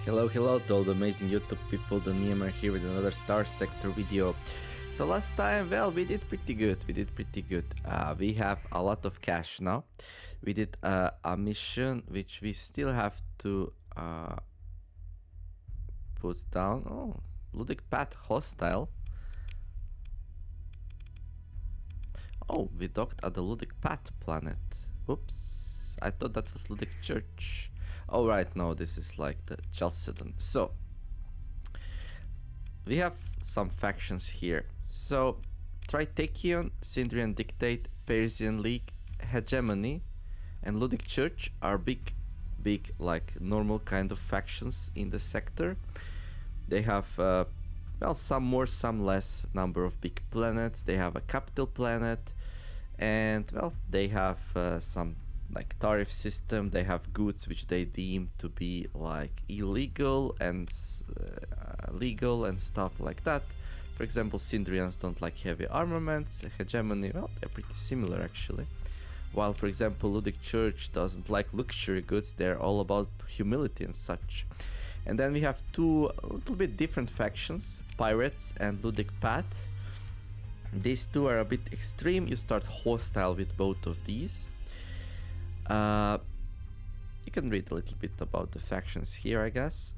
Hello to all the amazing YouTube people, the Niemer here with another StarSector video. So last time, well, we did pretty good, we have a lot of cash now. We did a mission which we still have to put down. Oh, Ludic Path hostile. Oh, we docked at the Ludic Path planet. Oops, I thought that was Ludic Church. Oh right, no, this is like the Chalcedon. So we have some factions here. So Tritachion, Syndrian Dictate, Persian League, Hegemony, and Ludic Church are big like normal kind of factions in the sector. They have well, some more, some less number of big planets. They have a capital planet, and well, they have some like tariff system. They have goods which they deem to be like illegal and legal and stuff like that. For example, Syndrians don't like heavy armaments. Hegemony, well, they're pretty similar actually. While for example Ludic Church doesn't like luxury goods, they're all about humility and such. And then we have two a little bit different factions, Pirates and Ludic Path. These two are a bit extreme. You start hostile with both of these. You can read a little bit about the factions here, I guess.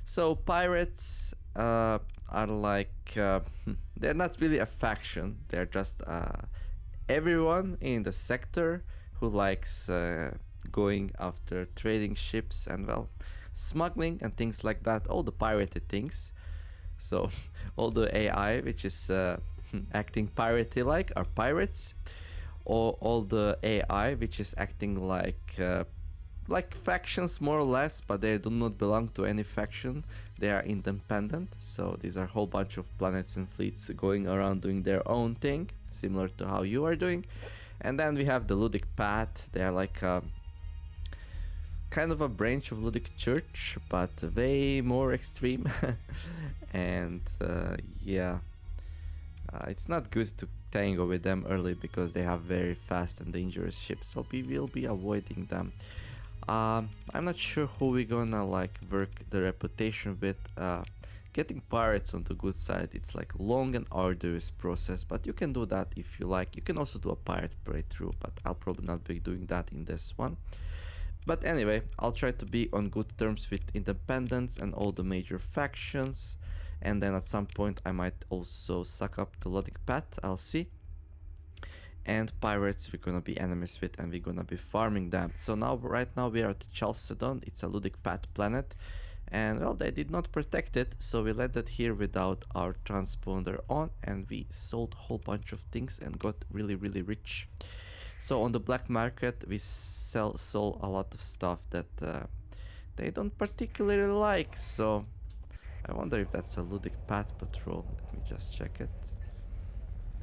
So Pirates are like, they're not really a faction, they're just everyone in the sector who likes going after trading ships and, well, smuggling and things like that, all the piratey things. So all the AI which is acting piratey like are pirates, or all the AI which is acting like factions more or less, but they do not belong to any faction. They are independent. So these are a whole bunch of planets and fleets going around doing their own thing, similar to how you are doing. And then we have the Ludic Path. They are like kind of a branch of Ludic Church, but way more extreme. And yeah, it's not good to tango with them early because they have very fast and dangerous ships, so we will be avoiding them. I'm not sure who we're gonna like work the reputation with. Getting pirates on the good side, it's like long and arduous process, but you can do that if you like. You can also do a pirate playthrough, but I'll probably not be doing that in this one. But anyway, I'll try to be on good terms with independents and all the major factions, and then at some point I might also suck up the Ludic Path, I'll see. And pirates we're gonna be enemies with, and we're gonna be farming them. So now, right now we are at Chalcedon. It's a Ludic Path planet, and well, they did not protect it, so we left it here without our transponder on, and we sold a whole bunch of things and got really rich. So on the black market we sold a lot of stuff that they don't particularly like. So I wonder if that's a Ludic Path patrol. Let me just check it.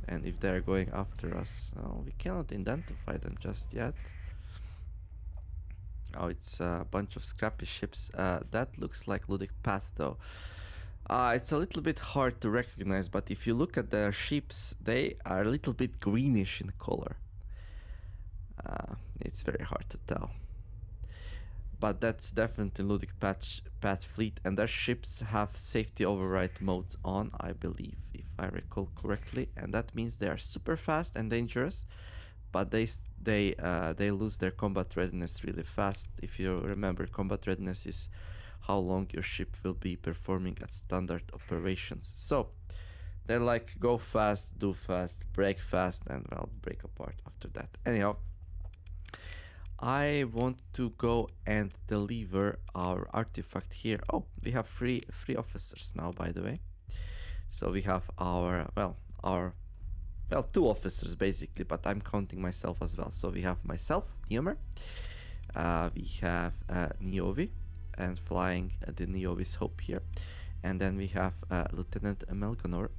And if they're going after us, well, we cannot identify them just yet. Oh, it's a bunch of scrappy ships. That looks like Ludic Path though. It's a little bit hard to recognize, but if you look at their ships, they are a little bit greenish in color. It's very hard to tell. But that's definitely Ludic Path fleet, and their ships have safety override modes on, I believe, if I recall correctly, and that means they are super fast and dangerous, but they lose their combat readiness really fast. If you remember, combat readiness is how long your ship will be performing at standard operations. So they're like go fast, do fast, break fast, and well, break apart after that. Anyhow, I want to go and deliver our artifact here. Oh, we have three officers now, by the way. So we have our two officers basically, but I'm counting myself as well. So we have myself, Niemer. We have Niovi, and flying the Niovi's Hope here. And then we have Lieutenant Melkonor.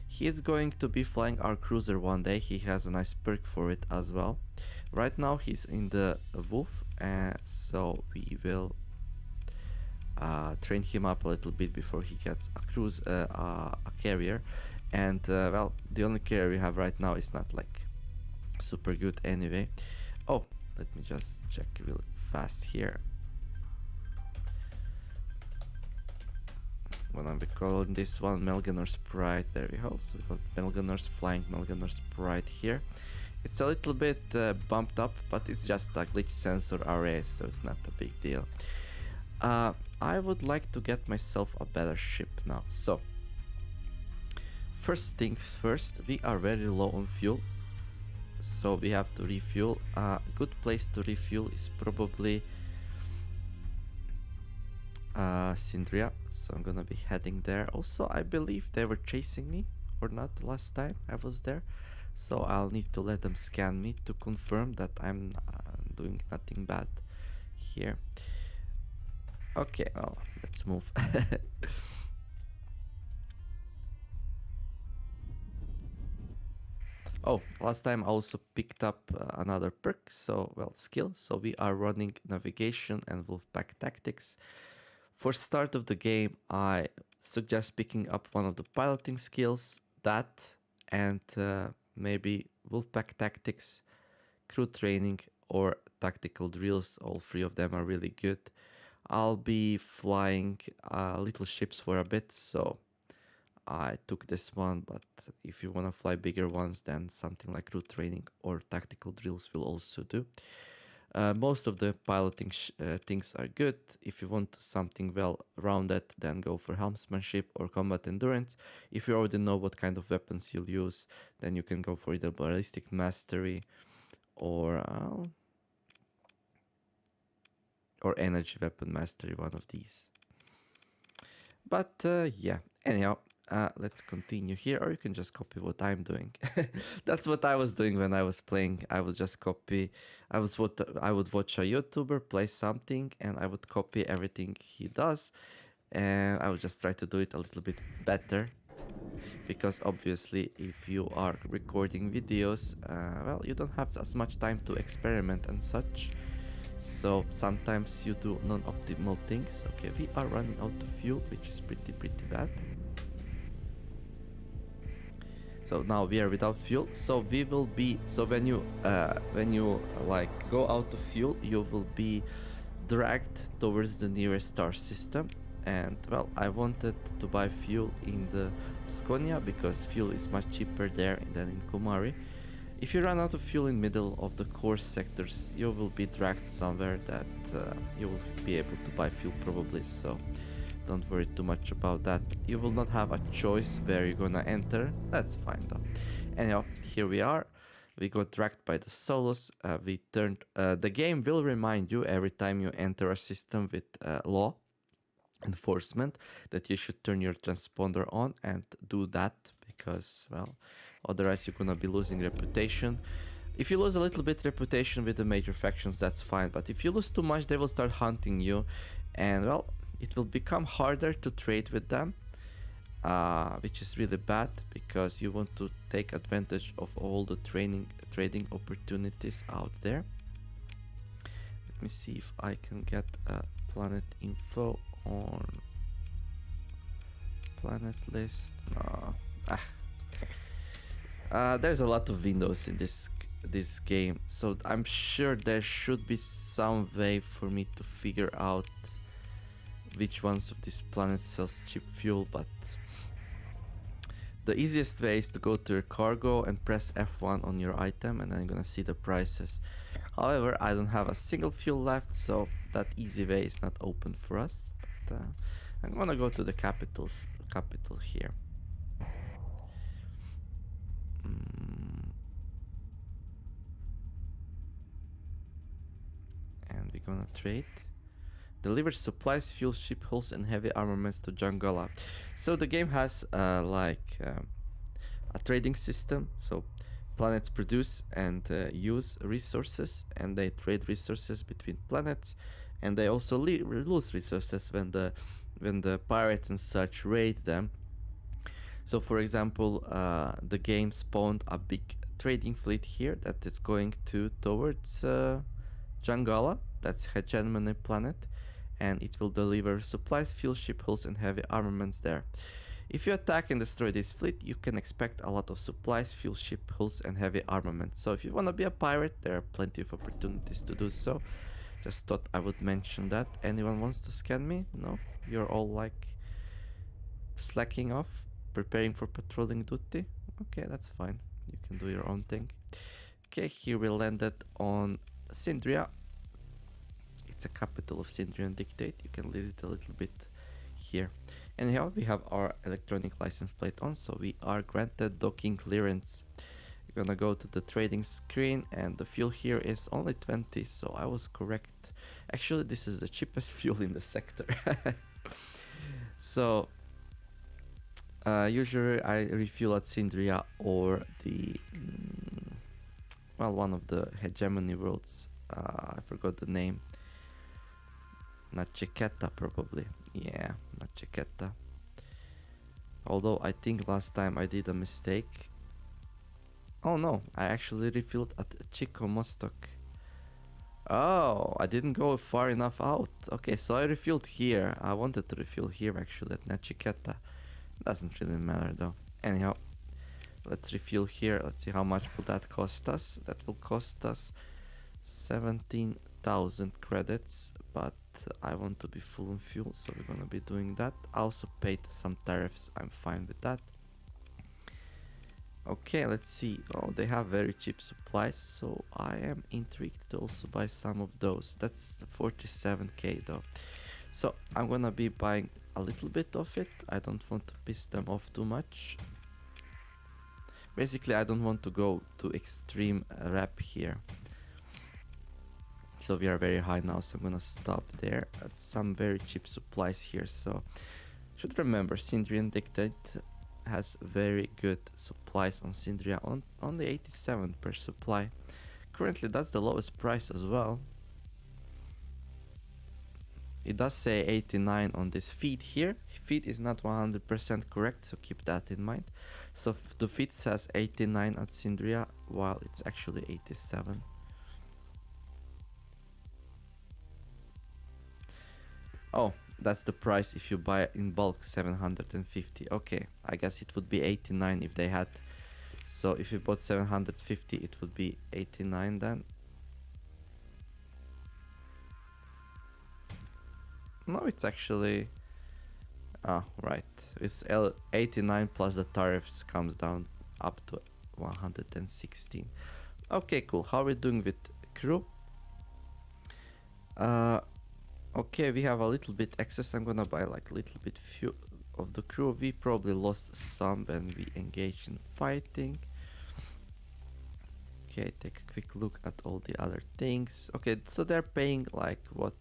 He is going to be flying our cruiser one day. He has a nice perk for it as well. Right now he's in the Wolf, so we will train him up a little bit before he gets a carrier. And well, the only carrier we have right now is not like super good anyway. Oh, let me just check really fast here. What I'm calling this one, Melganor Sprite. There we go. So we got Melganor's flying Melganor Sprite here. It's a little bit bumped up, but it's just a glitch sensor array, so it's not a big deal. I would like to get myself a better ship now. So first things first, we are very low on fuel, so we have to refuel. A good place to refuel is probably Sindria, so I'm gonna be heading there. Also, I believe they were chasing me or not last time I was there, so I'll need to let them scan me to confirm that I'm doing nothing bad here. Okay, well, let's move. Oh, last time I also picked up another perk, so, well, skill. So we are running navigation and Wolfpack tactics. For start of the game, I suggest picking up one of the piloting skills, that, and maybe Wolfpack tactics, crew training, or tactical drills. All three of them are really good. I'll be flying little ships for a bit, so I took this one, but if you want to fly bigger ones, then something like crew training or tactical drills will also do. Most of the piloting things are good. If you want something well-rounded, then go for helmsmanship or combat endurance. If you already know what kind of weapons you'll use, then you can go for either ballistic mastery or energy weapon mastery, one of these. But yeah, anyhow, let's continue here, or you can just copy what I'm doing. That's what I was doing when I was playing. I would just copy. I would watch a YouTuber play something, and I would copy everything he does, and I would just try to do it a little bit better. Because obviously, if you are recording videos, well, you don't have as much time to experiment and such. So sometimes you do non-optimal things. Okay, we are running out of fuel, which is pretty bad. So now we are without fuel. So we will be. So when you like go out of fuel, you will be dragged towards the nearest star system. And well, I wanted to buy fuel in the Skonia because fuel is much cheaper there than in Kumari. If you run out of fuel in middle of the core sectors, you will be dragged somewhere that you will be able to buy fuel probably, so don't worry too much about that. You will not have a choice where you're gonna enter. That's fine though. Anyhow, here we are. We got dragged by the solos. We turned. The game will remind you every time you enter a system with law enforcement that you should turn your transponder on and do that, because, well, otherwise you're gonna be losing reputation. If you lose a little bit reputation with the major factions, that's fine, but if you lose too much, they will start hunting you, and well, it will become harder to trade with them, which is really bad, because you want to take advantage of all the trading opportunities out there. Let me see if I can get planet info on planet list. No. There's a lot of windows in this game, so I'm sure there should be some way for me to figure out which ones of these planets sells cheap fuel, but the easiest way is to go to your cargo and press F1 on your item, and then you're gonna see the prices. However, I don't have a single fuel left, so that easy way is not open for us. But I'm gonna go to the capital here. And we're gonna trade. Deliver supplies, fuel, ship hulls, and heavy armaments to Jangala. So the game has a trading system. So planets produce and use resources, and they trade resources between planets, and they also lose resources when the pirates and such raid them. So for example, the game spawned a big trading fleet here that is going towards Jangala, that's Hegemony planet, and it will deliver supplies, fuel, ship hulls, and heavy armaments there. If you attack and destroy this fleet, you can expect a lot of supplies, fuel, ship hulls, and heavy armament. So if you want to be a pirate, there are plenty of opportunities to do so. Just thought I would mention that. Anyone wants to scan me? No? You're all like slacking off, preparing for patrolling duty? Okay, that's fine. You can do your own thing. Okay, here we landed on Syndria. It's a capital of Syndrian Dictate. You can leave it a little bit here. Anyhow, we have our electronic license plate on, so we are granted docking clearance. We're gonna go to the trading screen, and the fuel here is only 20, so I was correct. Actually, this is the cheapest fuel in the sector. So, usually I refuel at Syndria or the, well, one of the hegemony worlds. I forgot the name. Not Chiqueta, probably. Yeah, not Chiqueta. Although I think last time I did a mistake. Oh no, I actually refilled at Chico Mostok. Oh, I didn't go far enough out. Okay, so I refilled here. I wanted to refill here actually at Nachiketa. Doesn't really matter though. Anyhow, let's refill here. Let's see how much will that cost us. That will cost us 17,000 credits, but I want to be full on fuel, so we're gonna be doing that. I also paid some tariffs. I'm fine with that. Okay, let's see. Oh, they have very cheap supplies, so I am intrigued to also buy some of those. That's 47k though. So I'm gonna be buying a little bit of it. I don't want to piss them off too much. Basically, I don't want to go to extreme rep here. So we are very high now, so I'm gonna stop there. Some very cheap supplies here, so should remember Syndrian Dictate has very good supplies on Syndria, on only 87 per supply. Currently that's the lowest price as well. It does say 89 on this feed here. Feed is not 100% correct, so keep that in mind. So the feed says 89 at Syndria, while it's actually 87. Oh, that's the price if you buy in bulk, 750. Okay, I guess it would be 89 if they had. So if you bought 750, it would be 89 then. No, it's actually... Oh, right. It's 89 plus the tariffs comes down up to 116. Okay, cool. How are we doing with crew? Okay, we have a little bit excess. I'm gonna buy like a little bit few of the crew. We probably lost some when we engaged in fighting. Okay, take a quick look at all the other things. Okay, so they're paying like what?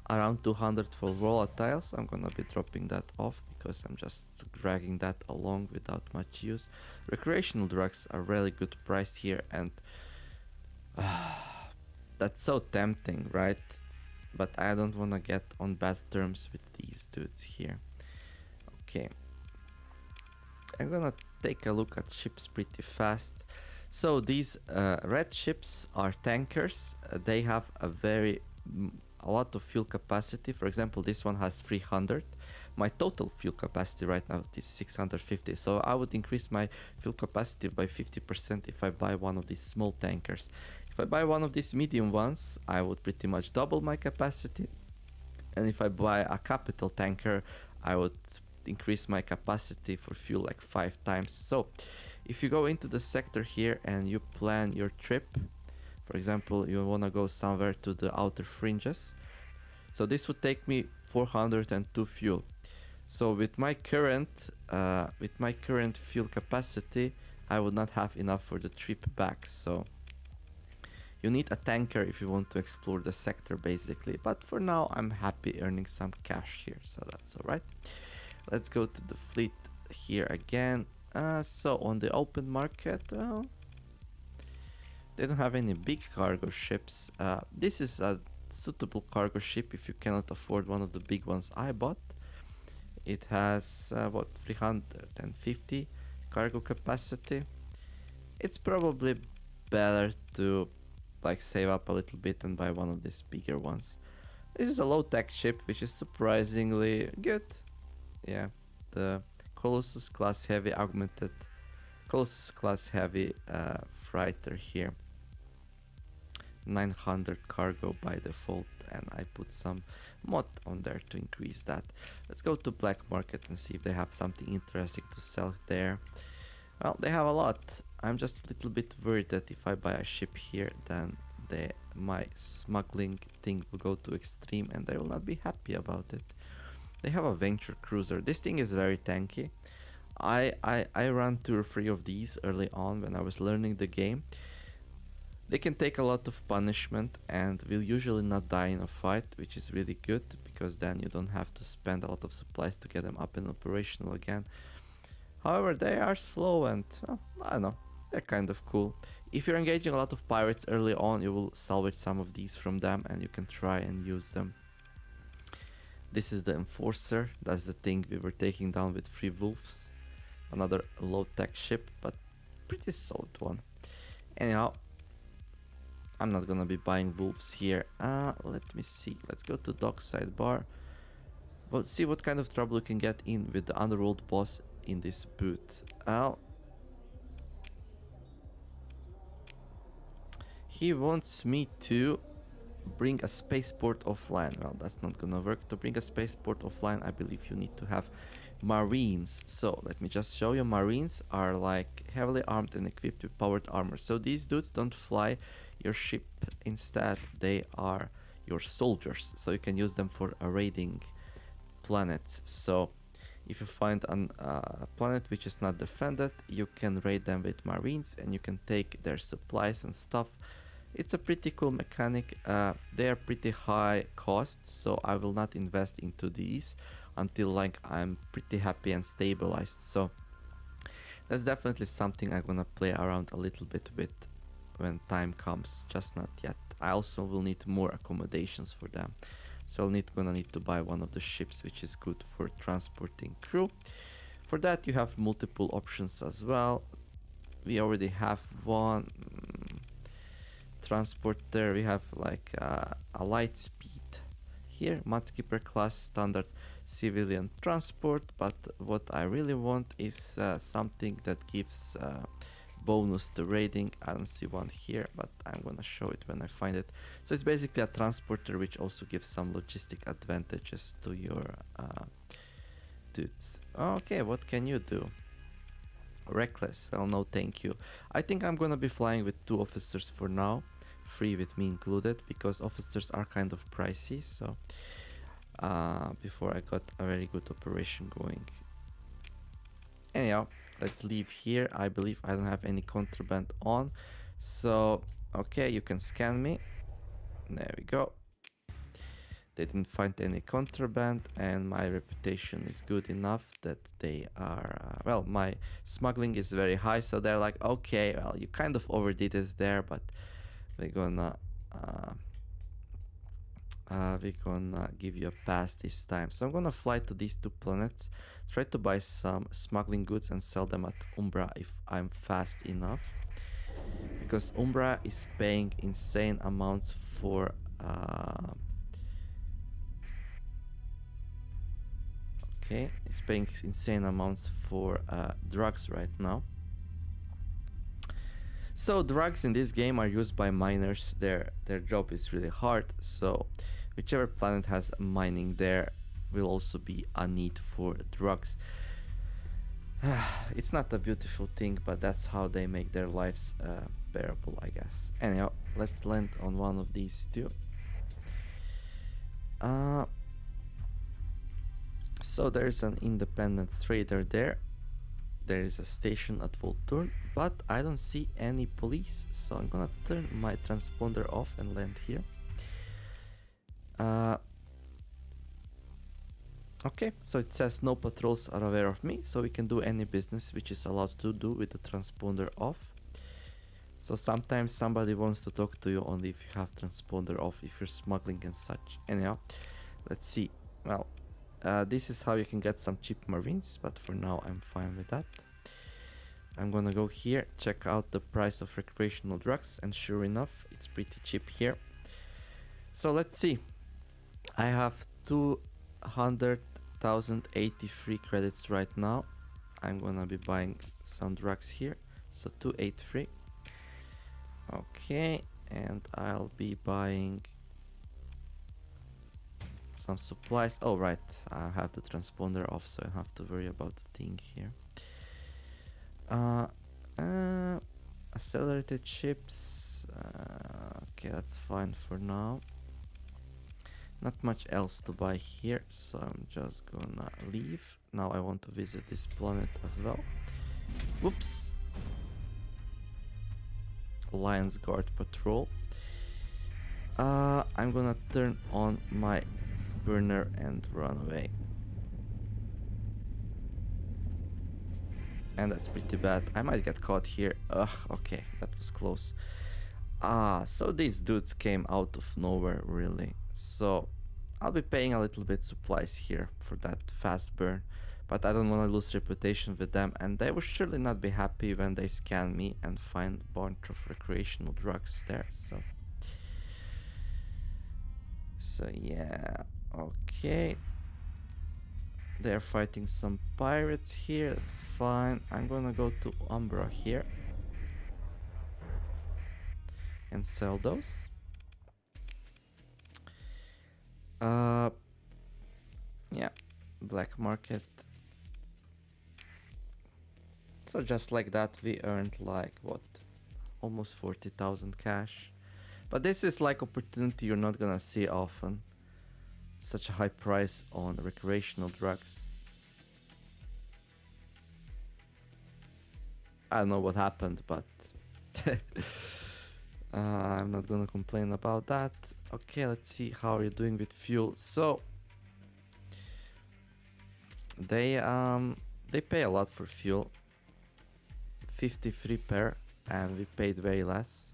Around 200 for volatiles. I'm gonna be dropping that off because I'm just dragging that along without much use. Recreational drugs are really good priced here, and that's so tempting, right? But I don't want to get on bad terms with these dudes here. Okay. I'm gonna take a look at ships pretty fast. So these red ships are tankers. They have a lot of fuel capacity. For example, this one has 300. My total fuel capacity right now is 650. So I would increase my fuel capacity by 50% if I buy one of these small tankers. If I buy one of these medium ones, I would pretty much double my capacity. And if I buy a capital tanker, I would increase my capacity for fuel like 5 times. So if you go into the sector here and you plan your trip, for example, you want to go somewhere to the outer fringes. So this would take me 402 fuel. So with my current fuel capacity, I would not have enough for the trip back. So you need a tanker if you want to explore the sector, basically. But for now, I'm happy earning some cash here, so that's alright. Let's go to the fleet here again. So on the open market, well, they don't have any big cargo ships. This is a suitable cargo ship if you cannot afford one of the big ones I bought. It has, 350 cargo capacity. It's probably better to like save up a little bit and buy one of these bigger ones. This is a low-tech ship, which is surprisingly good. Yeah, the Colossus class heavy augmented Colossus class heavy freighter here. 900 cargo by default, and I put some mod on there to increase that. Let's go to black market and see if they have something interesting to sell there. Well, they have a lot. I'm just a little bit worried that if I buy a ship here, then my smuggling thing will go to extreme and I will not be happy about it. They have a venture cruiser. This thing is very tanky. I ran 2 or 3 of these early on when I was learning the game. They can take a lot of punishment and will usually not die in a fight, which is really good because then you don't have to spend a lot of supplies to get them up and operational again. However, they are slow and, well, I don't know, they're kind of cool. If you're engaging a lot of pirates early on, you will salvage some of these from them and you can try and use them. This is the Enforcer. That's the thing we were taking down with 3 wolves. Another low-tech ship, but pretty solid one. Anyhow, I'm not gonna be buying wolves here. Let me see. Let's go to dockside bar. We'll see what kind of trouble you can get in with the underworld boss in this booth. He wants me to bring a spaceport offline. Well, that's not gonna work. To bring a spaceport offline, I believe you need to have marines. So let me just show you. Marines are like heavily armed and equipped with powered armor. So these dudes don't fly your ship. Instead, they are your soldiers. So you can use them for raiding planets. So if you find a planet which is not defended, you can raid them with marines and you can take their supplies and stuff. It's a pretty cool mechanic. They are pretty high cost, so I will not invest into these until like I'm pretty happy and stabilized. So that's definitely something I'm gonna play around a little bit with when time comes, just not yet. I also will need more accommodations for them. So I'll gonna need to buy one of the ships which is good for transporting crew. For that you have multiple options as well. We already have one transporter. We have like a light speed here, Mudskipper class standard civilian transport, but what I really want is something that gives bonus to raiding. I don't see one here, but I'm gonna show it when I find it. So it's basically a transporter which also gives some logistic advantages to your dudes. Okay, what can you do? Reckless. Well, no thank you. I think I'm gonna be flying with 2 officers for now, 3 with me included, because officers are kind of pricey. So before I got a very good operation going. Anyhow, let's leave here. I believe I don't have any contraband on. So, okay, you can scan me. There we go. They didn't find any contraband and my reputation is good enough that they are... well, my smuggling is very high, so they're like, okay, well, you kind of overdid it there, but we're gonna give you a pass this time. So I'm gonna fly to these 2 planets, try to buy some smuggling goods and sell them at Umbra if I'm fast enough, because Umbra is paying insane amounts for it's paying insane amounts for drugs right now. So drugs in this game are used by miners. Their job is really hard, so whichever planet has mining, there will also be a need for drugs. It's not a beautiful thing, but that's how they make their lives bearable, I guess. Anyhow, let's land on one of these 2. So there's an independent trader there. There is a station at Volturn, but I don't see any police, so I'm gonna turn my transponder off and land here. Okay, so it says no patrols are aware of me, so we can do any business which is allowed to do with the transponder off. So sometimes somebody wants to talk to you only if you have transponder off, if you're smuggling and such. Anyhow, let's see. Well, this is how you can get some cheap marines, but for now I'm fine with that. I'm gonna go here, check out the price of recreational drugs, and sure enough, it's pretty cheap here. So let's see. I have 200 1083 credits right now. I'm gonna be buying some drugs here, so 283. Okay, and I'll be buying some supplies. Oh right, I have the transponder off, so I don't have to worry about the thing here. Accelerated ships. Okay, that's fine for now. Not much else to buy here, so I'm just gonna leave. Now I want to visit this planet as well. Whoops. Alliance Guard Patrol. I'm gonna turn on my burner and run away. And that's pretty bad. I might get caught here. Ugh, okay, that was close. So these dudes came out of nowhere, really. So I'll be paying a little bit supplies here for that fast burn. But I don't want to lose reputation with them, and they will surely not be happy when they scan me and find a bunch of recreational drugs there. So yeah, okay. They're fighting some pirates here, that's fine. I'm gonna go to Umbra here and sell those. Yeah, black market. So just like that we earned like what, almost 40,000 cash. But this is like opportunity you're not gonna see often. Such a high price on recreational drugs. I don't know what happened, but I'm not gonna complain about that. Okay, let's see how you're doing with fuel. So they pay a lot for fuel, 53 per, and we paid very less.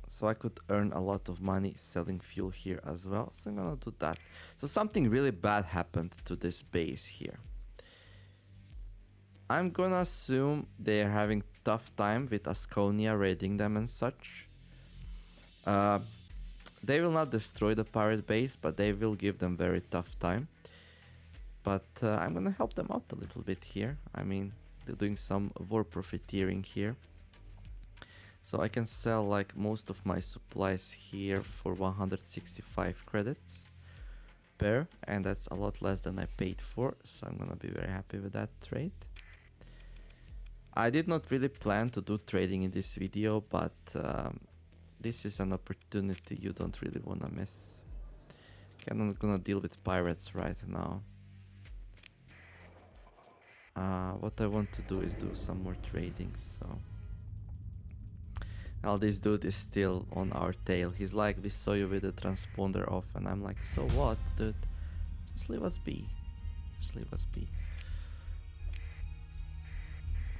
So I could earn a lot of money selling fuel here as well. So I'm gonna do that. So something really bad happened to this base here. I'm gonna assume they're having tough time with Asconia raiding them and such. They will not destroy the pirate base, but they will give them very tough time. But I'm gonna help them out a little bit here. I mean, they're doing some war profiteering here. So I can sell like most of my supplies here for 165 credits per, and that's a lot less than I paid for, so I'm gonna be very happy with that trade. I did not really plan to do trading in this video, but this is an opportunity you don't really wanna miss. Okay, I'm not gonna deal with pirates right now. What I want to do is do some more trading, so... Now this dude is still on our tail. He's like, we saw you with the transponder off, and I'm like, so what, dude? Just leave us be. Just leave us be.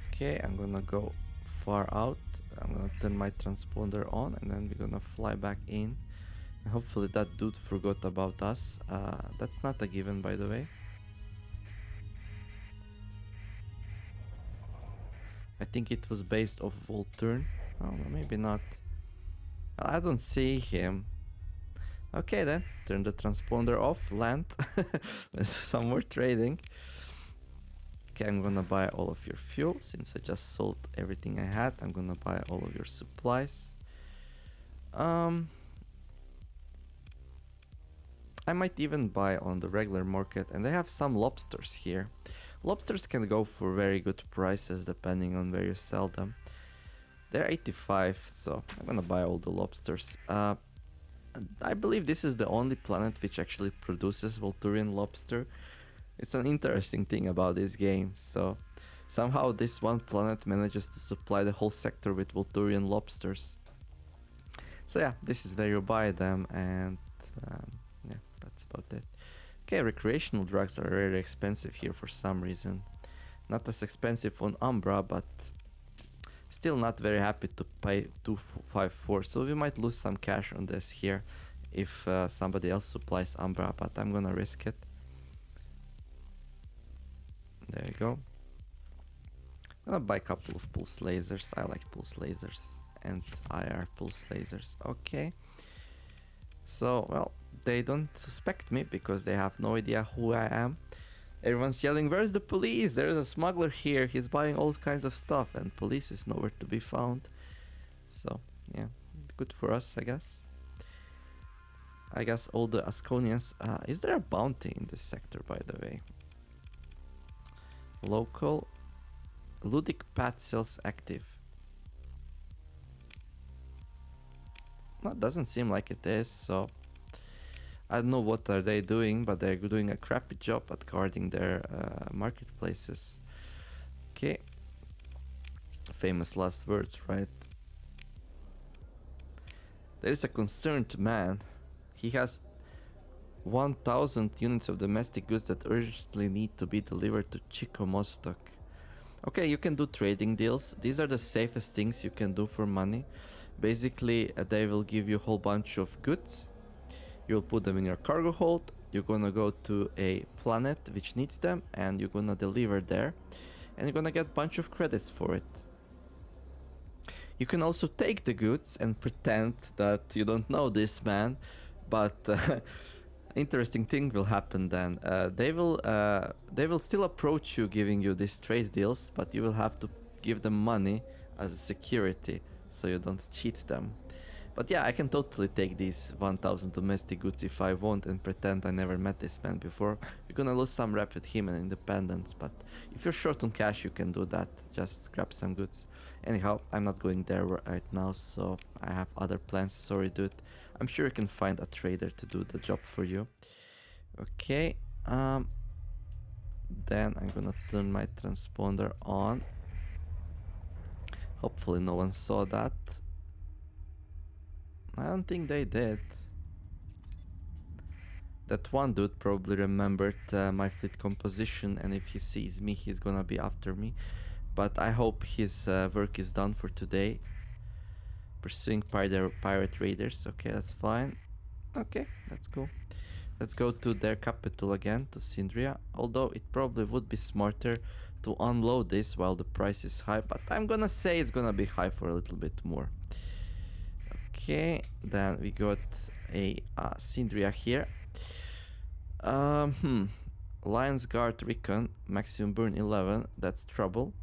Okay, I'm gonna go far out. I'm gonna turn my transponder on, and then we're gonna fly back in. And hopefully that dude forgot about us. That's not a given, by the way. I think it was based off Volturn. Oh, no, maybe not. I don't see him. Okay then, turn the transponder off, land. Some more trading. Okay, I'm gonna buy all of your fuel. Since I just sold everything I had, I'm gonna buy all of your supplies. I might even buy on the regular market, and they have some lobsters here. Lobsters can go for very good prices depending on where you sell them. They're 85, so I'm gonna buy all the lobsters. I believe this is the only planet which actually produces Volturian lobster. It's an interesting thing about this game. So somehow this one planet manages to supply the whole sector with Volturian lobsters. So yeah, this is where you buy them, and yeah, that's about it. Okay, recreational drugs are very expensive here for some reason. Not as expensive on Umbra, but still not very happy to pay 254, so we might lose some cash on this here if somebody else supplies Umbra, but I'm gonna risk it. There you go. I'm gonna buy a couple of pulse lasers. I like pulse lasers and IR pulse lasers. Okay. So, well, they don't suspect me because they have no idea who I am. Everyone's yelling, "Where's the police? There's a smuggler here. He's buying all kinds of stuff," and police is nowhere to be found. So, yeah, good for us, I guess. I guess all the Asconians... is there a bounty in this sector, by the way? Local. Ludic pad sales active. No, it doesn't seem like it is, so... I don't know what are they doing, but they're doing a crappy job at guarding their marketplaces. Okay. Famous last words, right? There is a concerned man. He has 1,000 units of domestic goods that urgently need to be delivered to Chico Mostok. Okay, you can do trading deals. These are the safest things you can do for money. Basically, they will give you a whole bunch of goods. You'll put them in your cargo hold. You're gonna go to a planet which needs them, and you're gonna deliver there. And you're gonna get a bunch of credits for it. You can also take the goods and pretend that you don't know this man, but interesting thing will happen then. They will still approach you giving you these trade deals, but you will have to give them money as a security so you don't cheat them. But yeah, I can totally take these 1,000 domestic goods if I want and pretend I never met this man before. You're gonna lose some rep with him and independence, but if you're short on cash, you can do that. Just grab some goods. Anyhow, I'm not going there right now, so I have other plans. Sorry, dude. I'm sure you can find a trader to do the job for you. Okay. Then I'm gonna turn my transponder on. Hopefully no one saw that. I don't think they did. That one dude probably remembered my fleet composition, and if he sees me, he's gonna be after me. But I hope his work is done for today. Pursuing pirate raiders. Okay, that's fine. Okay, that's cool. Let's go to their capital again, to Sindria. Although it probably would be smarter to unload this while the price is high, but I'm gonna say it's gonna be high for a little bit more. Okay, then we got a Sindria here. Lion's Guard Recon, maximum burn 11, that's trouble.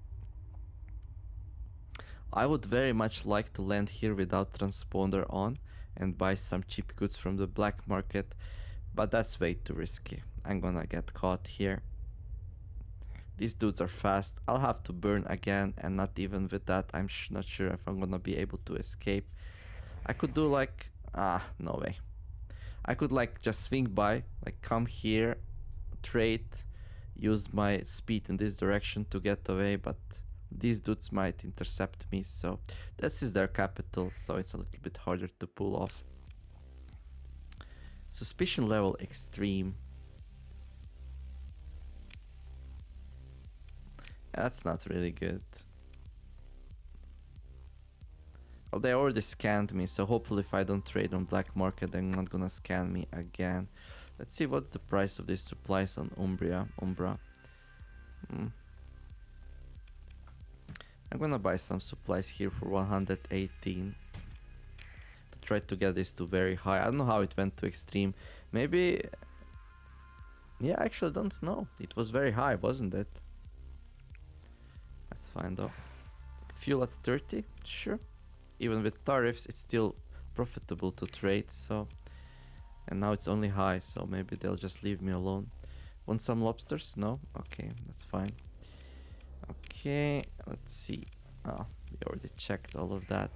I would very much like to land here without transponder on and buy some cheap goods from the black market, but that's way too risky. I'm gonna get caught here. These dudes are fast. I'll have to burn again, and not even with that, I'm not sure if I'm gonna be able to escape. I could do like... no way. I could like just swing by, like come here, trade, use my speed in this direction to get away, but these dudes might intercept me, so this is their capital, so it's a little bit harder to pull off. Suspicion level extreme. That's not really good. Well, they already scanned me, so hopefully if I don't trade on black market, they're not gonna scan me again. Let's see what's the price of these supplies on Umbra. I'm gonna buy some supplies here for 118 to try to get this to very high. I don't know how it went to extreme. Maybe... yeah, I actually don't know. It was very high, wasn't it? Let's find out. Fuel at 30? Sure. Even with tariffs, it's still profitable to trade, so... and now it's only high, so maybe they'll just leave me alone. Want some lobsters? No? Okay, that's fine. Okay, let's see. Oh, we already checked all of that.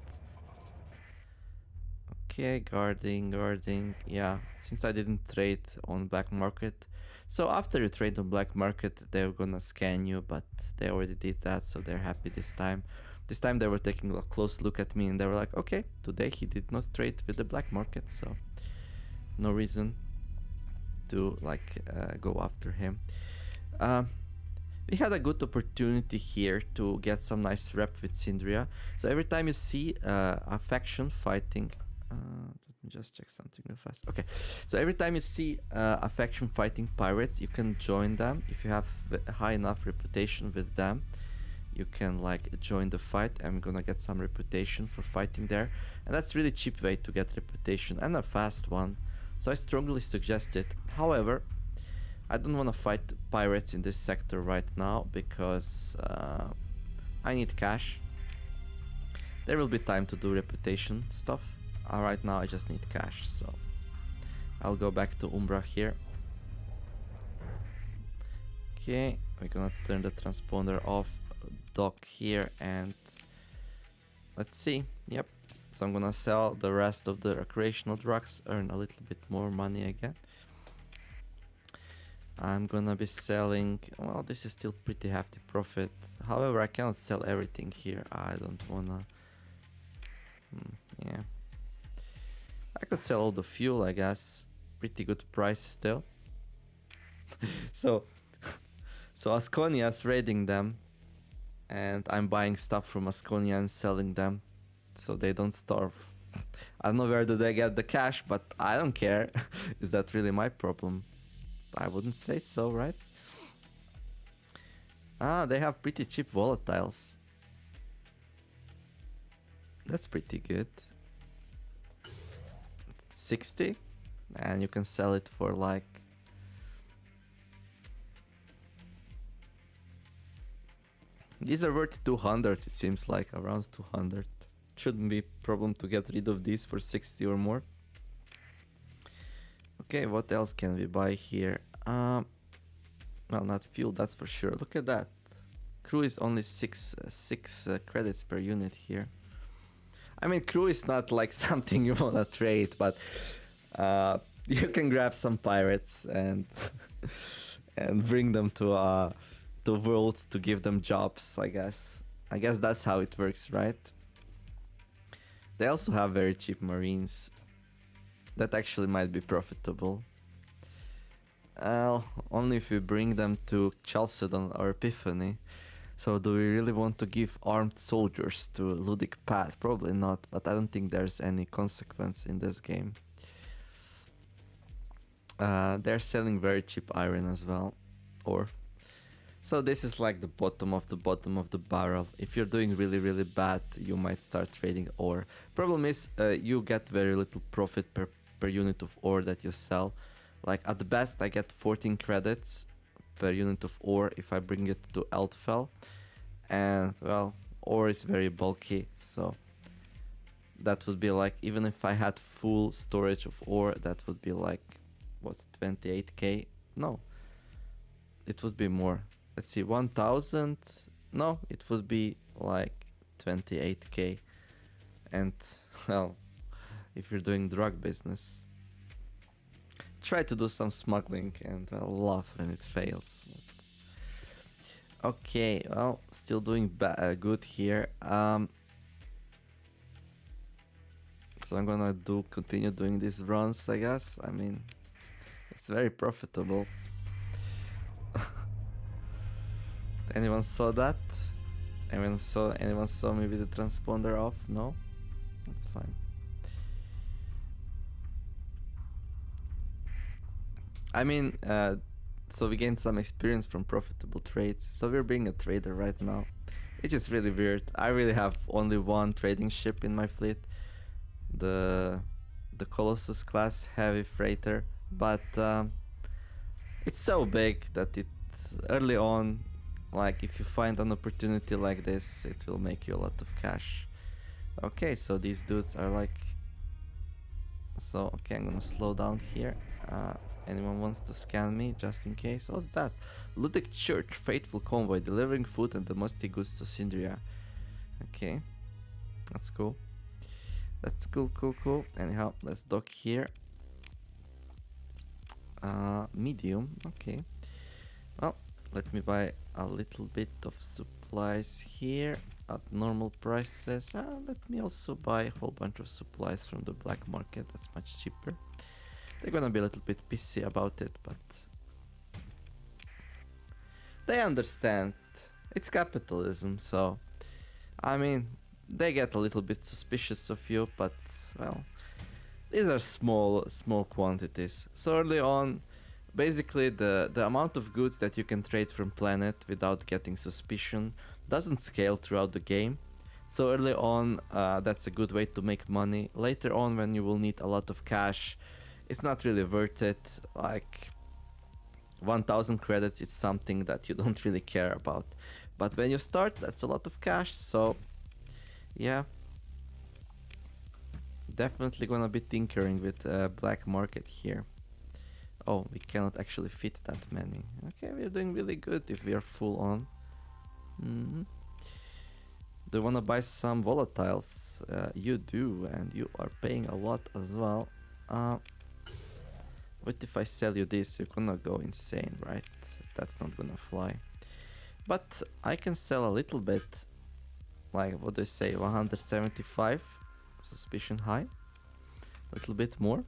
Okay, guarding. Yeah, since I didn't trade on black market. So after you trade on black market, they're gonna scan you, but they already did that, so they're happy this time. This time they were taking a close look at me and they were like, okay, today he did not trade with the black market, so no reason to like go after him. We had a good opportunity here to get some nice rep with Sindria. So every time you see a faction fighting, let me just check something real fast. Okay, so every time you see a faction fighting pirates, you can join them. If you have a high enough reputation with them, you can like join the fight. I'm gonna get some reputation for fighting there, and that's really cheap way to get reputation and a fast one. So I strongly suggest it. However, I don't want to fight pirates in this sector right now because I need cash. There will be time to do reputation stuff. Right now I just need cash, so I'll go back to Umbra here. Okay, we're gonna turn the transponder off, dock here, and let's see. Yep, so I'm gonna sell the rest of the recreational drugs, earn a little bit more money again. I'm gonna be selling, well, this is still pretty hefty profit. However, I cannot sell everything here. I don't wanna, yeah. I could sell all the fuel, I guess. Pretty good price still. So Asconia's raiding them, and I'm buying stuff from Asconia and selling them so they don't starve. I don't know where do they get the cash, but I don't care. Is that really my problem? I wouldn't say so, right? Ah, they have pretty cheap volatiles. That's pretty good. 60, and you can sell it for like these are worth 200. It seems like around 200. Shouldn't be a problem to get rid of these for 60 or more. Okay, what else can we buy here? Well, not fuel, that's for sure. Look at that. Crew is only 6 credits per unit here. I mean, crew is not like something you wanna trade, but you can grab some pirates and and bring them to world to give them jobs. I guess that's how it works, right? They also have very cheap marines. That actually might be profitable. Only if we bring them to Chalcedon or Epiphany. So do we really want to give armed soldiers to Ludic Pass? Probably not, but I don't think there's any consequence in this game. They're selling very cheap iron as well, ore. So this is like the bottom of the barrel. If you're doing really, really bad, you might start trading ore. Problem is, you get very little profit per unit of ore that you sell. Like at the best, I get 14 credits per unit of ore if I bring it to Eldfell. And well, ore is very bulky, so that would be like, even if I had full storage of ore, that would be like, what, 28k? No, it would be more. Let's see, 1000? No, it would be like 28k. And well, if you're doing drug business, try to do some smuggling, and I'll laugh when it fails. Okay, well, still doing good here. So I'm gonna continue doing these runs, I guess. I mean, it's very profitable. Anyone saw that? Anyone saw me with the transponder off? No? That's fine. I mean, so we gained some experience from profitable trades. So we're being a trader right now. It's just really weird. I really have only one trading ship in my fleet. The Colossus class heavy freighter. But it's so big that it early on, like if you find an opportunity like this, it will make you a lot of cash. Okay, so these dudes are like... So, okay, I'm gonna slow down here. Anyone wants to scan me, just in case? What's that? Ludic Church, faithful convoy, delivering food and domestic goods to Sindria. Okay, that's cool. That's cool. Anyhow, let's dock here. Medium, okay. Well, let me buy a little bit of supplies here at normal prices. Let me also buy a whole bunch of supplies from the black market. That's much cheaper. They're gonna be a little bit pissy about it, but they understand. It's capitalism, so I mean, they get a little bit suspicious of you, but well, these are small quantities. So early on, basically the amount of goods that you can trade from planet without getting suspicion doesn't scale throughout the game. So early on, that's a good way to make money. Later on, when you will need a lot of cash, it's not really worth it. Like 1000 credits is something that you don't really care about. But when you start, that's a lot of cash, so yeah. Definitely gonna be tinkering with black market here. Oh, we cannot actually fit that many. Okay, we're doing really good if we are full on. Do you wanna buy some volatiles? You do, and you are paying a lot as well. What if I sell you this? You're gonna go insane, right? That's not gonna fly. But I can sell a little bit. Like, what do I say? 175? Suspicion high? A little bit more?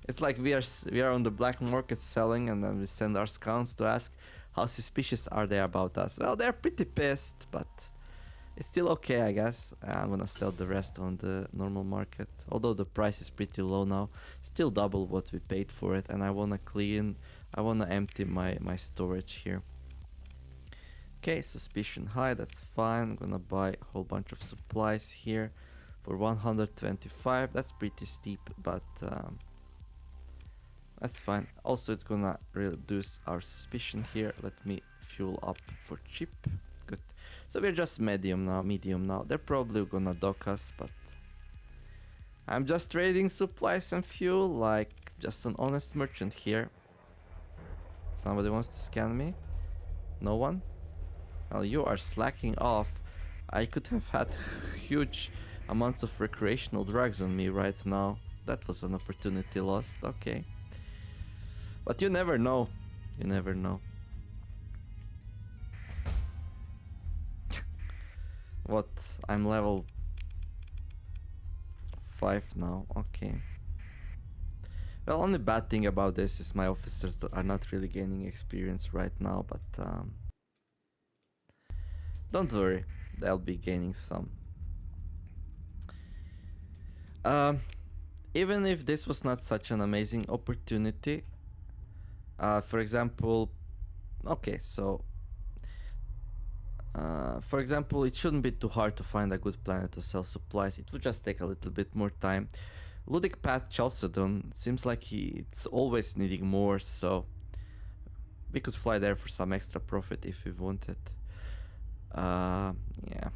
It's like we are on the black market selling, and then we send our scouts to ask how suspicious are they about us. Well, they're pretty pissed, but it's still okay, I guess. I'm gonna sell the rest on the normal market, although the price is pretty low now. Still double what we paid for it, and I wanna empty my storage here. Okay, suspicion high, that's fine. I'm gonna buy a whole bunch of supplies here for 125. That's pretty steep, but that's fine. Also, it's gonna reduce our suspicion here. Let me fuel up for cheap. Good. So we're just medium now. They're probably gonna dock us, but I'm just trading supplies and fuel like just an honest merchant here. Somebody wants to scan me? No one? Well, you are slacking off. I could have had huge amounts of recreational drugs on me right now. That was an opportunity lost. Okay. But you never know. You never know. What? I'm level 5 now. Okay. Well, only bad thing about this is my officers are not really gaining experience right now, but don't worry, they'll be gaining some. Even if this was not such an amazing opportunity, for example, okay, so for example, it shouldn't be too hard to find a good planet to sell supplies. It would just take a little bit more time. Ludic Path Chalcedon seems like it's always needing more, so we could fly there for some extra profit if we wanted. Yeah.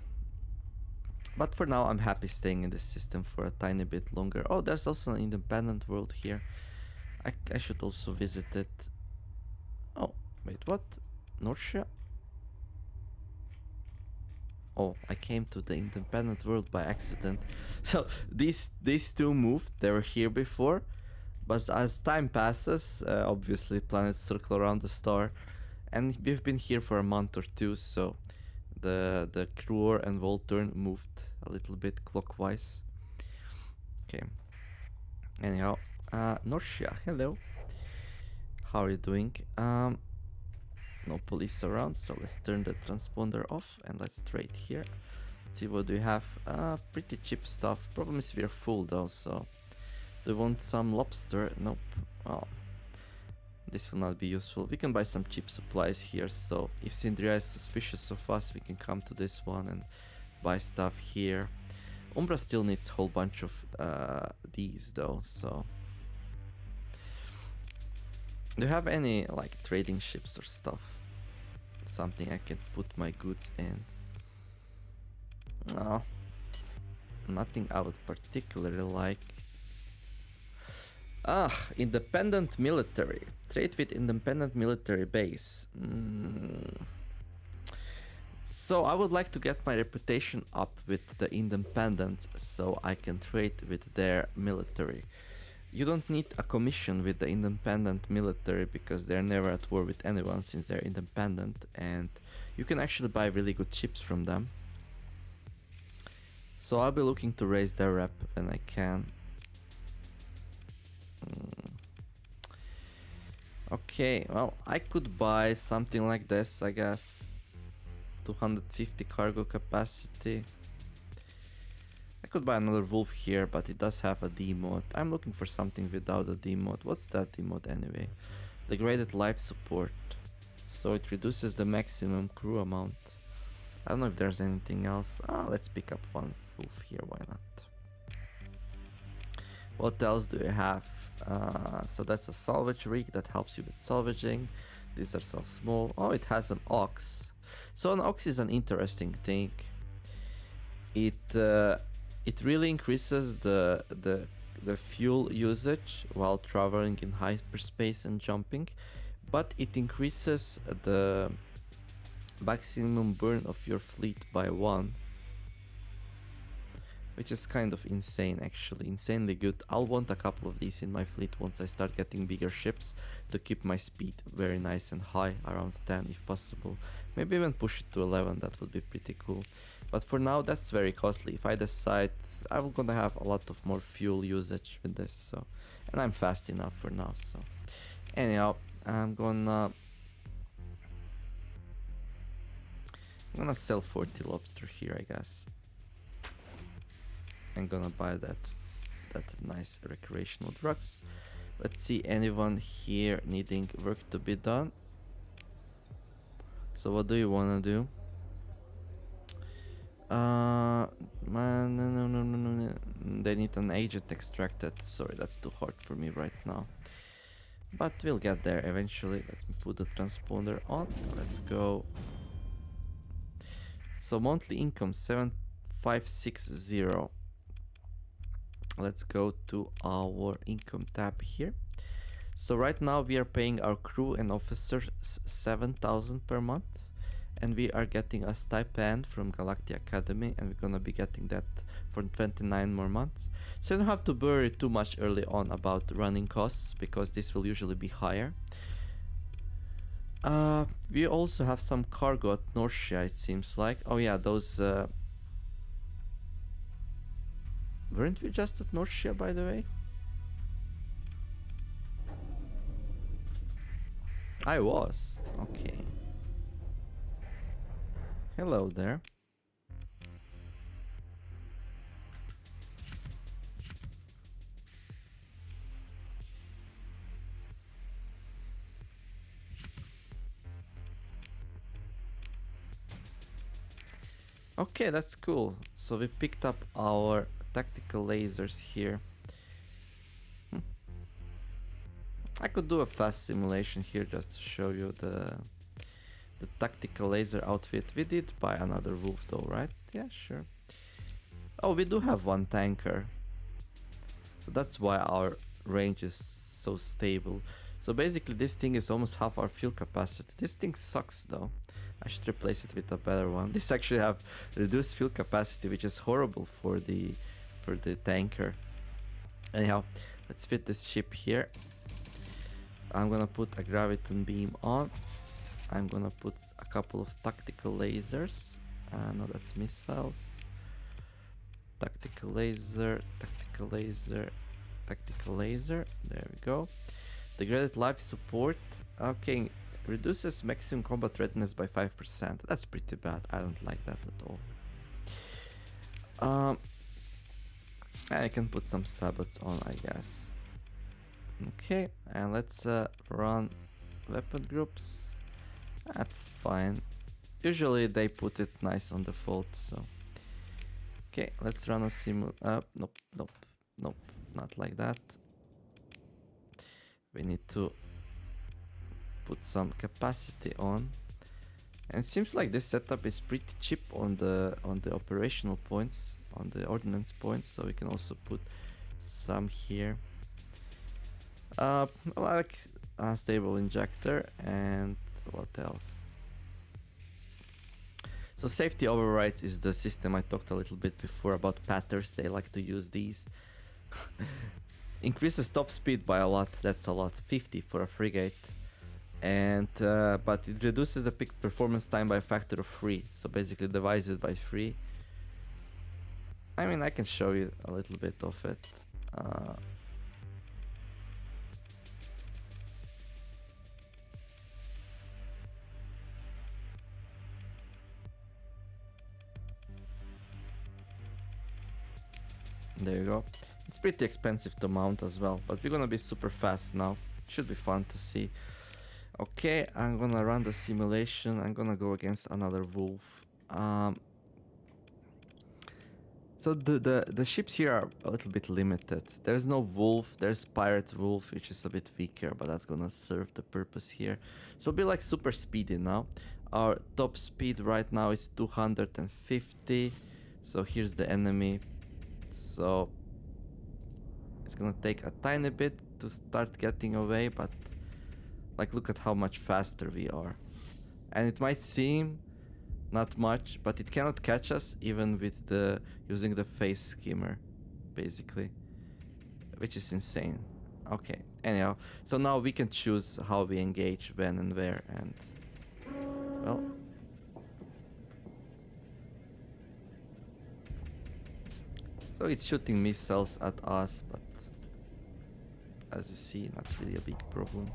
But for now, I'm happy staying in this system for a tiny bit longer. Oh, there's also an independent world here. I should also visit it. Oh, wait, what? Norcia? Oh, I came to the independent world by accident. So these two moved. They were here before, but as time passes, obviously planets circle around the star, and we've been here for a month or two. So the Kruor and Volturn moved a little bit clockwise. Okay. Anyhow, Norcia, hello. How are you doing? No police around, so let's turn the transponder off and let's trade here. Let's see what we have. Pretty cheap stuff. Problem is we're full though, so do you want some lobster? Nope. Oh, this will not be useful. We can buy some cheap supplies here, so if Sindria is suspicious of us, we can come to this one and buy stuff here. Umbra still needs a whole bunch of these though, so do you have any like trading ships or stuff? Something I can put my goods in? No, nothing I would particularly like. Independent military. Trade with independent military base. So I would like to get my reputation up with the independents so I can trade with their military. You don't need a commission with the independent military because they're never at war with anyone since they're independent, and you can actually buy really good ships from them. So I'll be looking to raise their rep when I can. Okay, well, I could buy something like this, I guess. 250 cargo capacity. I could buy another wolf here, but it does have a D mod. I'm looking for something without a D mod. What's that D mod anyway? Degraded life support. So it reduces the maximum crew amount. I don't know if there's anything else. Let's pick up one wolf here, why not? What else do we have? So that's a salvage rig that helps you with salvaging. These are so small. Oh, it has an ox. So an ox is an interesting thing. It really increases the fuel usage while traveling in hyperspace and jumping, but it increases the maximum burn of your fleet by 1, which is kind of insane, actually, insanely good. I'll want a couple of these in my fleet once I start getting bigger ships to keep my speed very nice and high, around 10 if possible. Maybe even push it to 11, that would be pretty cool. But for now, that's very costly. If I decide, I'm gonna have a lot of more fuel usage with this, so, and I'm fast enough for now, so. Anyhow, I'm gonna sell 40 lobster here, I guess. I'm gonna buy that nice recreational drugs. Let's see, anyone here needing work to be done? So what do you wanna do? No. They need an agent extracted. Sorry, that's too hard for me right now. But we'll get there eventually. Let me put the transponder on. Let's go. So monthly income 7560. Let's go to our income tab here. So right now we are paying our crew and officers 7,000 per month, and we are getting a stipend from Galactic Academy, and we're gonna be getting that for 29 more months. So you don't have to worry too much early on about running costs, because this will usually be higher. We also have some cargo at Norcia, it seems like. Oh yeah, those weren't we just at Norcia, by the way? I was. Okay. Hello there. Okay, that's cool. So we picked up our tactical lasers here. I could do a fast simulation here just to show you the tactical laser outfit. We did buy another wolf though, right? Yeah, sure. Oh, we do have one tanker. So that's why our range is so stable. So basically this thing is almost half our fuel capacity. This thing sucks though. I should replace it with a better one. This actually have reduced fuel capacity, which is horrible for the tanker. Anyhow, let's fit this ship here. I'm gonna put a graviton beam on. I'm gonna put a couple of tactical lasers. No, that's missiles. Tactical laser, tactical laser, tactical laser. There we go. Degraded life support. Okay, reduces maximum combat readiness by 5%. That's pretty bad. I don't like that at all. I can put some sabots on, I guess. Okay, and let's run weapon groups. That's fine. Usually they put it nice on default, so. Okay, let's run a nope, not like that. We need to put some capacity on. And it seems like this setup is pretty cheap on the operational points, on the ordnance points, so we can also put some here. Like a stable injector, and what else? So safety overrides is the system I talked a little bit before about patterns. They like to use these. Increases top speed by a lot. That's a lot. 50 for a frigate. And but it reduces the peak performance time by a factor of 3. So basically divides it by 3. I mean, I can show you a little bit of it. There you go. It's pretty expensive to mount as well, but we're gonna be super fast now. Should be fun to see. Okay, I'm gonna run the simulation. I'm gonna go against another wolf. So the ships here are a little bit limited. There's no wolf, there's pirate wolf, which is a bit weaker, but that's gonna serve the purpose here. So it'll be like super speedy now. Our top speed right now is 250. So here's the enemy. So it's gonna take a tiny bit to start getting away, but like look at how much faster we are. And it might seem not much, but it cannot catch us even with the using the face skimmer, basically, which is insane. Okay, anyhow, so now we can choose how we engage, when and where, and well, so it's shooting missiles at us, but as you see, not really a big problem.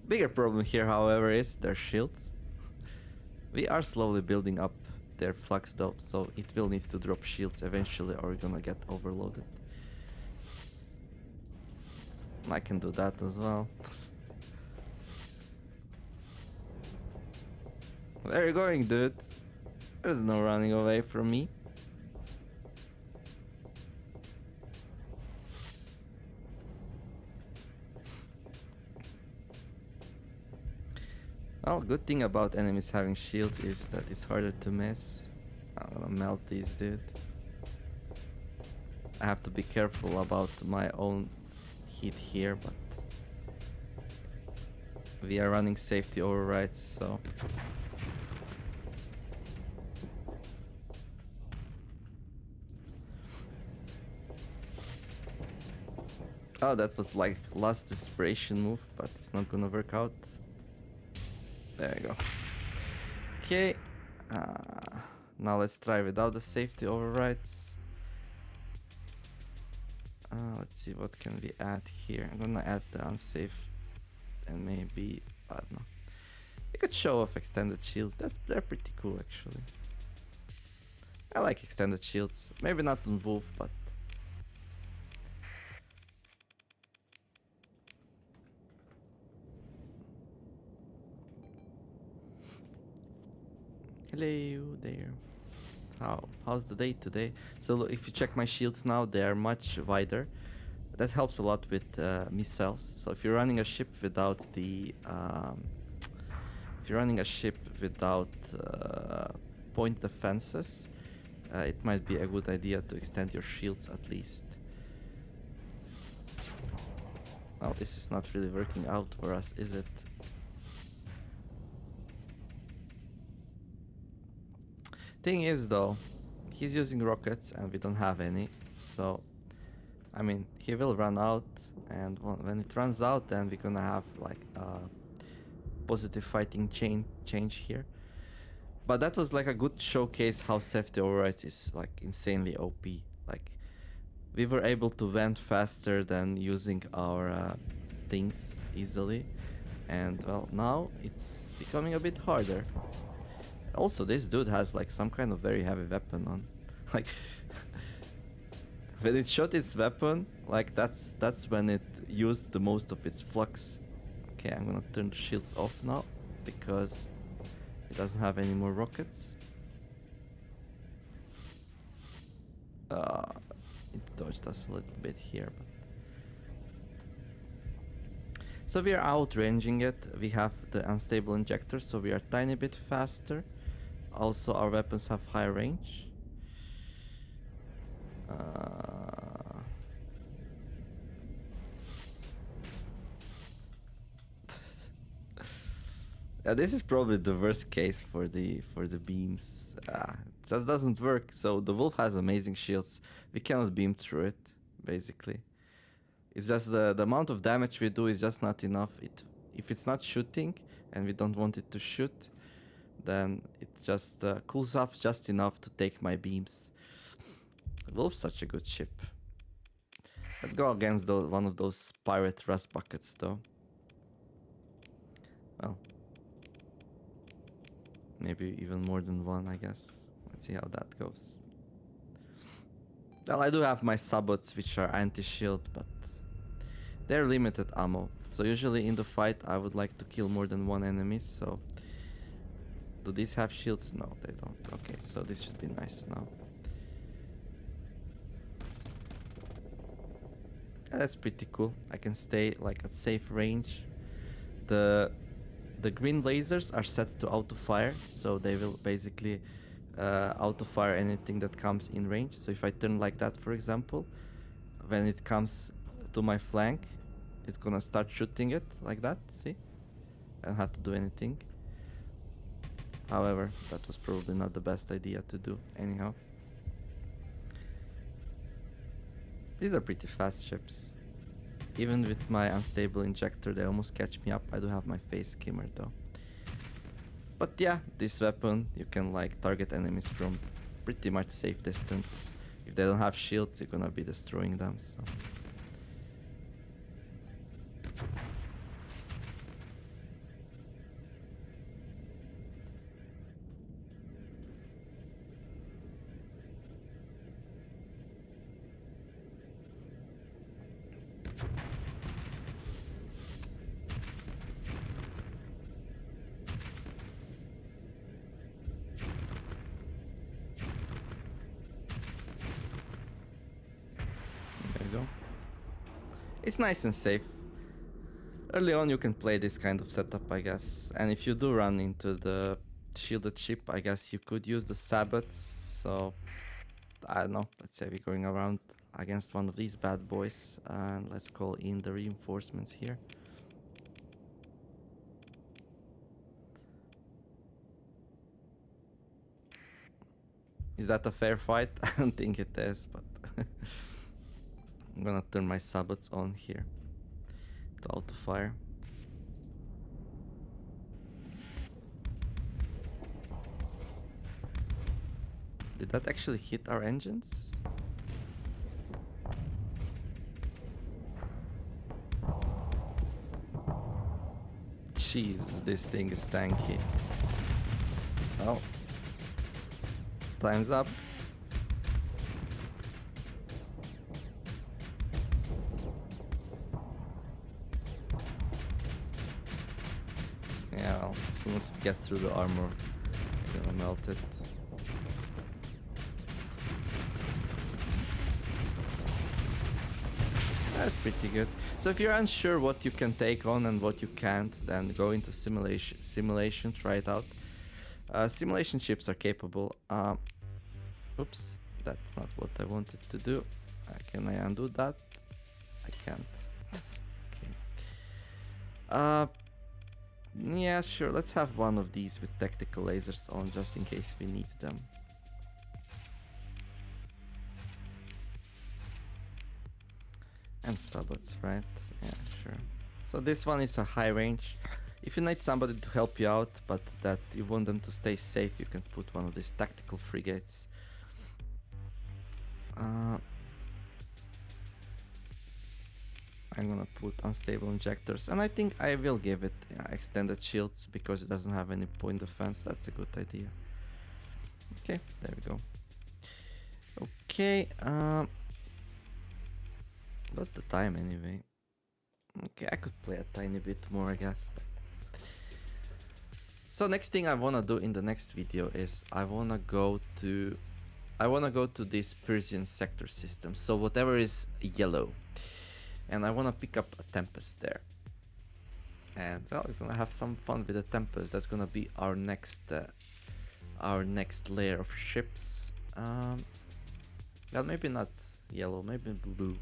Bigger problem here, however, is their shields. We are slowly building up their flux though, so it will need to drop shields eventually or we're gonna get overloaded. I can do that as well. Where are you going, dude? There's no running away from me. Well, good thing about enemies having shield is that it's harder to miss. I'm gonna melt these, dude. I have to be careful about my own heat here, but we are running safety overrides, so oh, that was like last desperation move, but it's not gonna work out. There you go. Okay, now let's try without the safety overrides. Let's see, what can we add here. I'm gonna add the unsafe and maybe, I don't know. We could show off extended shields. They're pretty cool actually. I like extended shields. Maybe not on Wolf, but hello there. How's the day today? So look, if you check my shields now, they are much wider. That helps a lot with missiles. So if you're running a ship without the point defenses, it might be a good idea to extend your shields at least. Well, this is not really working out for us, is it? Thing is though, he's using rockets and we don't have any, so I mean, he will run out, and when it runs out, then we're gonna have like a positive fighting change here. But that was like a good showcase how safety overrides is like insanely OP. Like we were able to vent faster than using our things easily, and well, now it's becoming a bit harder. Also, this dude has like some kind of very heavy weapon on. Like when it shot its weapon, like that's when it used the most of its flux. Okay, I'm gonna turn the shields off now because it doesn't have any more rockets. It dodged us a little bit here, but so we are outranging it. We have the unstable injector, so we are a tiny bit faster. Also, our weapons have high range. Yeah, this is probably the worst case for the beams. It just doesn't work. So the wolf has amazing shields. We cannot beam through it, basically. It's just the amount of damage we do is just not enough. If it's not shooting and we don't want it to shoot, then it just cools up just enough to take my beams. Wolf's such a good ship. Let's go against one of those pirate rust buckets though. Well, maybe even more than one, I guess. Let's see how that goes. Well, I do have my sabots, which are anti-shield, but they're limited ammo. So usually in the fight I would like to kill more than one enemy, so Do these have shields? No, they don't. Okay, so this should be nice now. That's pretty cool. I can stay like at safe range. The green lasers are set to auto fire, so they will basically auto fire anything that comes in range. So if I turn like that, for example, when it comes to my flank, it's gonna start shooting it like that. See? I don't have to do anything. However, that was probably not the best idea to do anyhow. These are pretty fast ships. Even with my unstable injector, they almost catch me up. I do have my face skimmer though. But yeah, this weapon, you can like target enemies from pretty much safe distance. If they don't have shields, you're gonna be destroying them, so. There you go. It's nice and safe. Early on you can play this kind of setup, I guess. And if you do run into the shielded ship, I guess you could use the sabots. So, I don't know. Let's say we're going around against one of these bad boys. And let's call in the reinforcements here. Is that a fair fight? I don't think it is, but I'm gonna turn my sabots on here to auto fire. Did that actually hit our engines? Jesus, this thing is tanky. Oh. Time's up. Yeah, well, as soon as we get through the armor, we're gonna melt it. That's pretty good. So if you're unsure what you can take on and what you can't, then go into simulation, try it out. Simulation ships are capable. Oops, that's not what I wanted to do. Can I undo that? I can't. Okay. Yeah, sure. Let's have one of these with tactical lasers on, just in case we need them. And sabots, right? Yeah, sure. So this one is a high range. If you need somebody to help you out, but that you want them to stay safe, you can put one of these tactical frigates. I'm gonna put unstable injectors, and I think I will give it extended shields because it doesn't have any point defense. That's a good idea. Okay, there we go. Okay, what's the time anyway? Okay, I could play a tiny bit more, I guess. But... So next thing I wanna do in the next video is I wanna go to this Persian sector system. So whatever is yellow, and I wanna pick up a Tempest there. And well, we're gonna have some fun with the Tempest. That's gonna be our next layer of ships. Well, maybe not yellow, maybe blue.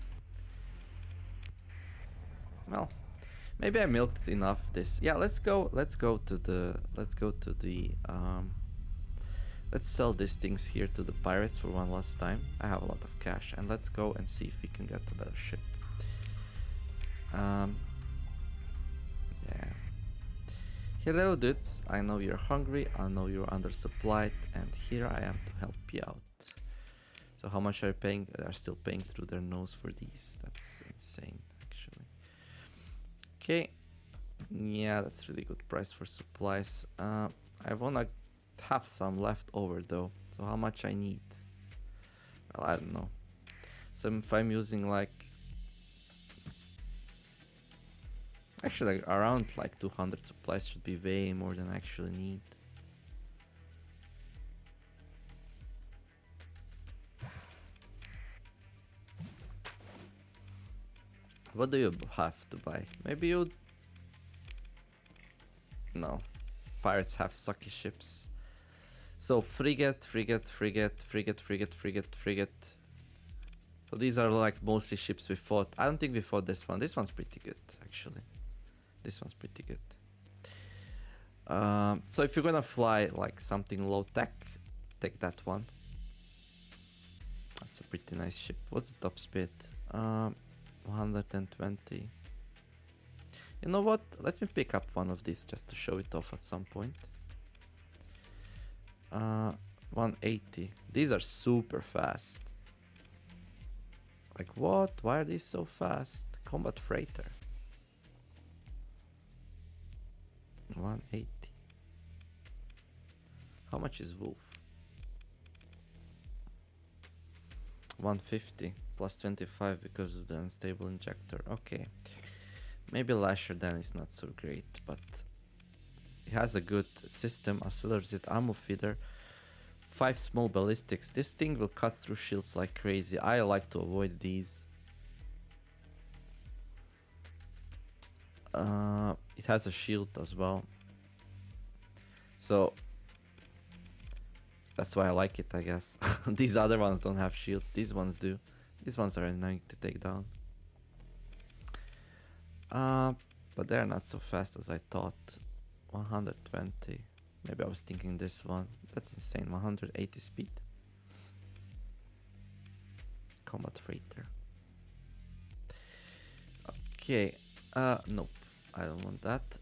Well, maybe I milked enough this. Yeah, let's sell these things here to the pirates for one last time. I have a lot of cash, and let's go and see if we can get a better ship. Yeah. Hello dudes, I know you're hungry, I know you're undersupplied, and here I am to help you out. So how much are you paying? They're still paying through their nose for these. That's insane, actually. Okay. Yeah, that's really good price for supplies. I wanna have some left over though. So how much I need? Well, I don't know. So if I'm using like... Actually, like, around like 200 supplies should be way more than I actually need. What do you have to buy? Maybe you... No. Pirates have sucky ships. So frigate, frigate, frigate, frigate, frigate, frigate, frigate. So these are like mostly ships we fought. I don't think we fought this one. This one's pretty good, actually. This one's pretty good. So if you're gonna fly like something low tech, take that one. That's a pretty nice ship. What's the top speed? 120. You know what? Let me pick up one of these just to show it off at some point. 180. These are super fast. Like what? Why are these so fast? Combat freighter. 180. How much is Wolf? 150 plus 25 because of the unstable injector. Okay. Maybe Lasher then is not so great, but it has a good system, accelerated ammo feeder, 5 small ballistics. This thing will cut through shields like crazy. I like to avoid these. It has a shield as well. So that's why I like it, I guess. These other ones don't have shield. These ones do. These ones are annoying to take down. But they're not so fast as I thought. 120. Maybe I was thinking this one. That's insane. 180 speed. Combat freighter. Okay. Nope. I don't want that.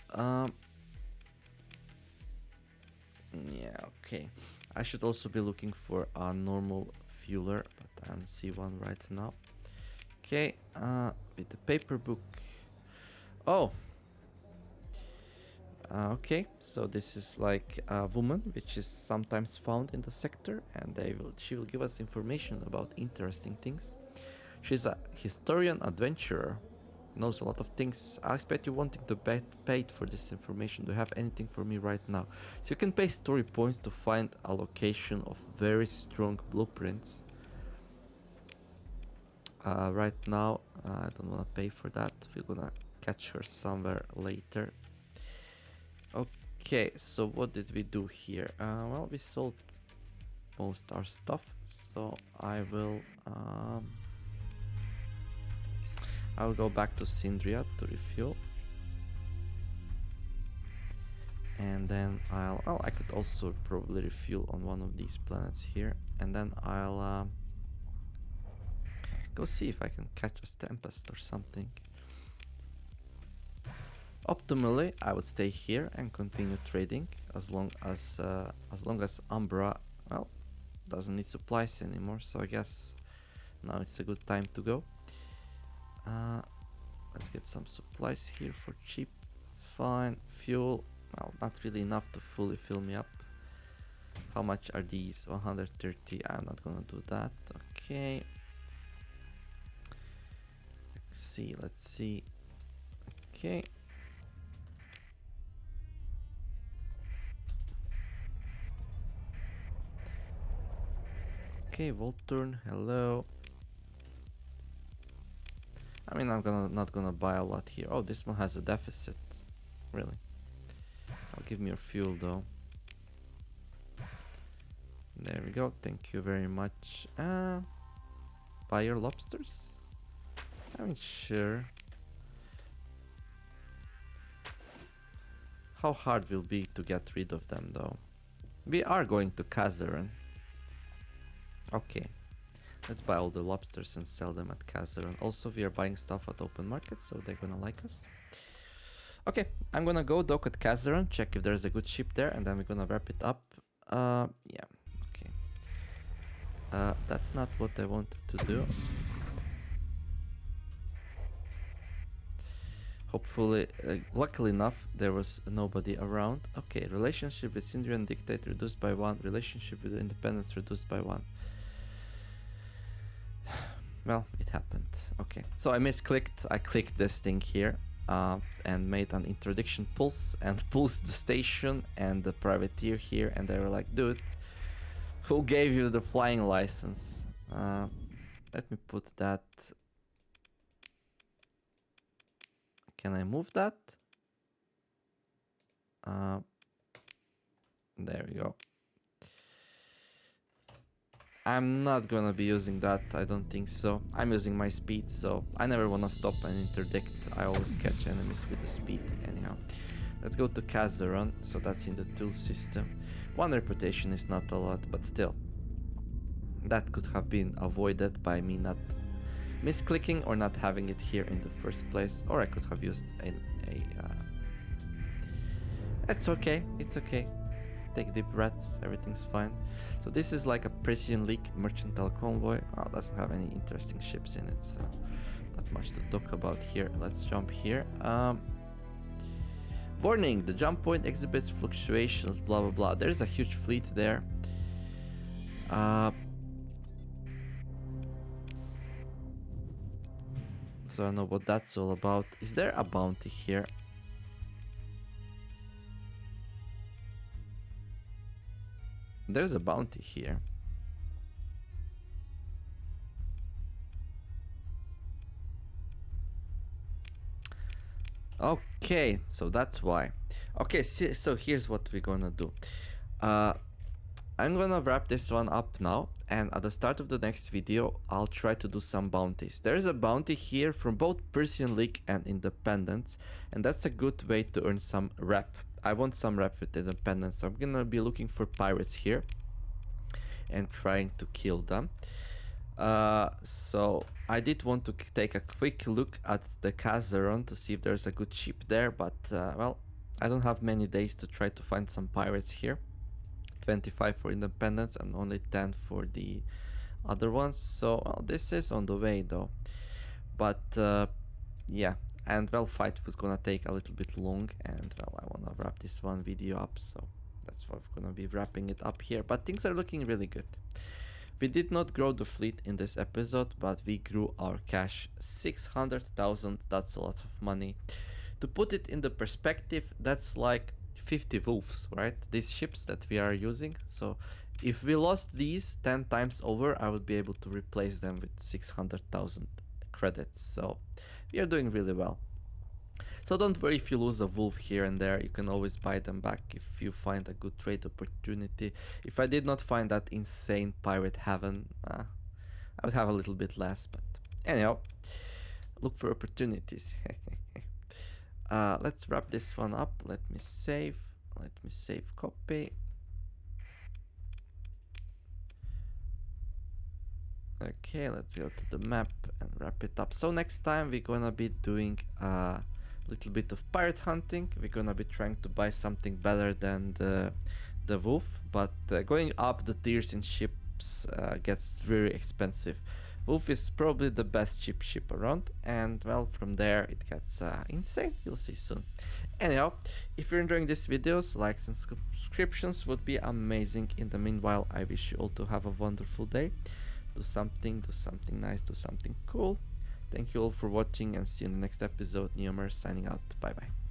Yeah, okay. I should also be looking for a normal fueler, but I don't see one right now. Okay, with the paper book. Oh. Okay, so this is like a woman which is sometimes found in the sector, and she will give us information about interesting things. She's a historian adventurer, knows a lot of things. I expect you wanting to pay paid for this information. Do you have anything for me right now? So you can pay story points to find a location of very strong blueprints. Right now, I don't want to pay for that. We're gonna catch her somewhere later. Okay, so what did we do here? Well, we sold most our stuff, so I'll go back to Syndria to refuel. And then I could also probably refuel on one of these planets here. And then I'll go see if I can catch a Tempest or something. Optimally, I would stay here and continue trading as long as Umbra, well, doesn't need supplies anymore. So I guess now it's a good time to go. Let's get some supplies here for cheap. It's fine. Fuel, well, not really enough to fully fill me up. How much are these? 130. I'm not gonna do that. Okay. Let's see. Okay. Okay, Volturn, hello. I mean, I'm not gonna buy a lot here. Oh, this one has a deficit. Really? I'll give me your fuel though. There we go. Thank you very much. Buy your lobsters? I mean, sure. How hard will be to get rid of them though? We are going to Kazaran. Okay. Let's buy all the lobsters and sell them at Kazaran. Also, we are buying stuff at open market, so they're gonna like us. Okay, I'm gonna go dock at Kazaran, check if there's a good ship there, and then we're gonna wrap it up. Yeah, okay. That's not what I wanted to do. Hopefully, luckily enough, there was nobody around. Okay, relationship with Syndrian Dictate reduced by 1. Relationship with Independence reduced by 1. Well, it happened. Okay, so I misclicked. I clicked this thing here and made an interdiction pulse and pulsed the station and the privateer here, and they were like, dude, who gave you the flying license? Let me put that Can I move that? There we go. I'm not gonna be using that, I don't think so. I'm using my speed, so I never wanna stop and interdict. I always catch enemies with the speed anyhow. Let's go to Kazaron, so that's in the tool system. 1 reputation is not a lot, but still. That could have been avoided by me not misclicking or not having it here in the first place. Or I could have used It's okay, it's okay. Take deep breaths, everything's fine. So this is like a Precision League mercantile convoy. Oh, doesn't have any interesting ships in it, so not much to talk about here. Let's jump here. Warning, the jump point exhibits fluctuations, blah blah blah. There's a huge fleet there. So I don't know what that's all about. Is there a bounty here? There's a bounty here. Okay, so that's why. Okay, so here's what we're gonna do. I'm gonna wrap this one up now, and at the start of the next video, I'll try to do some bounties. There is a bounty here from both Persian League and Independence, and that's a good way to earn some rep. I want some rep with Independence, so I'm gonna be looking for pirates here and trying to kill them. So I did want to take a quick look at the Kazaron to see if there's a good ship there, but well, I don't have many days to try to find some pirates here. 25 for Independence and only 10 for the other ones, so well, this is on the way though. But yeah, and well, fight was gonna take a little bit long, and well, I wanna wrap this one video up, so that's why we're gonna be wrapping it up here. But things are looking really good. We did not grow the fleet in this episode, but we grew our cash 600,000. That's a lot of money. To put it in the perspective, that's like 50 wolves, right? These ships that we are using. So if we lost these 10 times over, I would be able to replace them with 600,000 credits. So we are doing really well. So don't worry if you lose a wolf here and there, you can always buy them back if you find a good trade opportunity. If I did not find that insane pirate heaven, I would have a little bit less, but anyhow, look for opportunities. Let's wrap this one up. Let me save copy. Okay, let's go to the map and wrap it up. So next time we're gonna be doing little bit of pirate hunting. We're gonna be trying to buy something better than the wolf, but going up the tiers in ships gets very expensive. Wolf is probably the best cheap ship around, and well, from there it gets insane. You'll see soon. Anyhow, if you're enjoying these videos, likes and subscriptions would be amazing. In the meanwhile, I wish you all to have a wonderful day. Do something nice, do something cool. Thank you all for watching, and see you in the next episode. Neomer signing out. Bye bye.